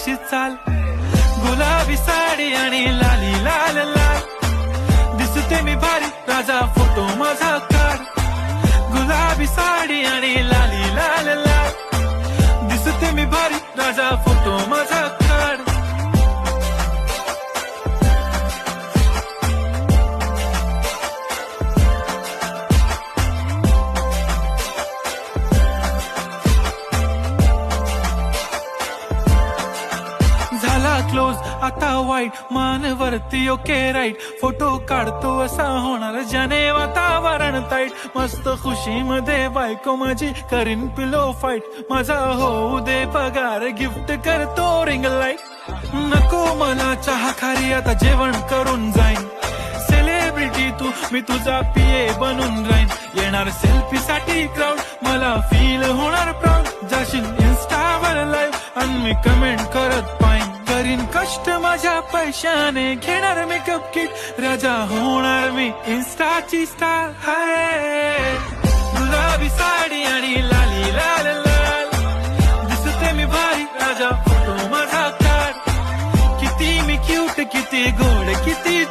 तुझी चाल, गुलाबी साडी आणि लाली लाल लाल, दिसते मी भारी राजा फोटो माझा काढ, गुलाबी साडी आणि लाली लाल लाल, दिसते मी भारी राजा फोटो माझा काढ. झाला क्लोज आता वाईट, मान वरती ओके राईट, फोटो काढतो असा होणार ज्याने वातावरण ताईट, मस्त खुशी मध्ये बायको माझी करीन पिलो फाईट, माझा होऊ दे पगार गिफ्ट करतो रिंग लाईट, नको मला चहा खारी आता जेवण करून जाईन, सेलिब्रिटी तू मी तुझा पिये बनून राहीन, येणार सेल्फी साठी क्राऊड मला फील होणार प्राऊड, जाशील इन्स्टावर लाईव्ह आणि मी कमेंट करत पाईन, करीन कष्ट माझ्या पैशाने घेणार मेकअप किट, राजा होणार मी इन्स्टाची स्टार. हाय गुलाबी साडी आणि लाली लाल लाल, दिसते मी भारी राजा फोटो माझा काढ, किती मी क्यूट किती गोड किती